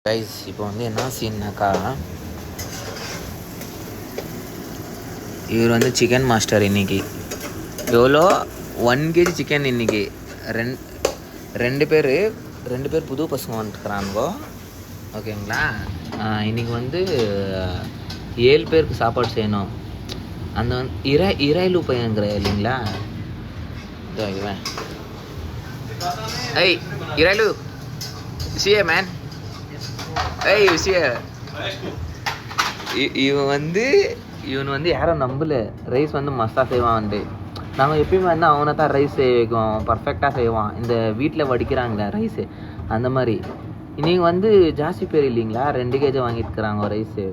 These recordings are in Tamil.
கைஸ் இப்போ வந்து என்ன சீன்னாக்கா, இவர் வந்து சிக்கன் மாஸ்டர். இன்னைக்கு எவ்வளோ 1 kg சிக்கன். இன்னைக்கு ரெண்டு பேர் புது பசங்க வந்துருக்குறானுங்கோ. ஓகேங்களா? இன்னைக்கு வந்து 7 பேருக்கு சாப்பாடு செய்யணும். அந்த வந்து இராயிலு பையங்கிற இல்லைங்களா? இதோ இவன். ஏய் இராயிலு சிஏ மேன். ஏய் விஷய இவன் வந்து யாரும் நம்பல. ரைஸ் வந்து மஸ்தா செய்வான்ட்டு. நம்ம எப்பயுமே வந்து அவனை தான் ரைஸ் செய்ய வைக்குவோம், பர்ஃபெக்டாக செய்வான். இந்த வீட்டில் வடிக்கிறாங்களே ரைஸு அந்த மாதிரி. இன்றைக்கி வந்து ஜாஸ்தி பேர் இல்லைங்களா, 2 kg வாங்கிட்டுருக்குறாங்க ரைஸு.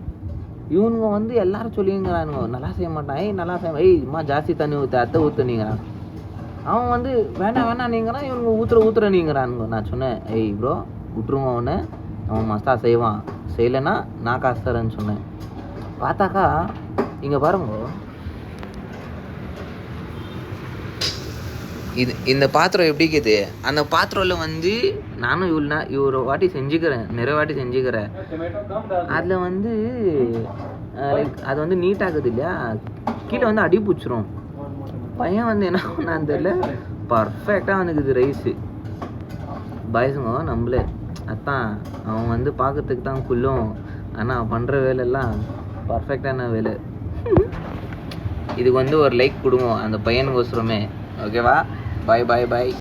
இவனுங்க வந்து எல்லாரும் சொல்லிங்கிறானுங்க நல்லா செய்ய மாட்டான். நல்லா செய்ய இம்மா ஜாஸ்தி தண்ணி ஊற்று அத்தை ஊற்றுனீங்கிறான். அவன் வந்து வேணாம் நீங்கிறான். இவனுங்க ஊற்றுற நீங்கிறானுங்க. நான் சொன்னேன், ப்ரோ விட்ருங்க அவனை, அவன் மஸ்தா செய்வான், செய்யலைன்னா நான் காசு தரேன்னு சொன்னேன். பார்த்தாக்கா இங்கே பாருங்க, இந்த பாத்திரம் எப்படி இருக்குது. அந்த பாத்திரத்தில் வந்து நானும் இவ்வளோ வாட்டி செஞ்சுக்கிறேன், நிறைய வாட்டி செஞ்சுக்கிறேன். அதில் வந்து அது வந்து நீட்டாகுது இல்லையா, கீழே வந்து அடி பிடிச்சிரும். பையன் வந்து என்ன பண்ணான்னு தெரியல, பர்ஃபெக்டாக வந்துக்குது ரைஸு. பாய்ஸுங்க நம்மளே அதான், அவன் வந்து பார்க்கறதுக்கு தான் குள்ளும், ஆனால் பண்ணுற வேலையெல்லாம் பர்ஃபெக்டான வேலை. இதுக்கு வந்து ஒரு லைக் கொடுங்க அந்த பையனுக்கு ஒசரமே. ஓகேவா? பாய்.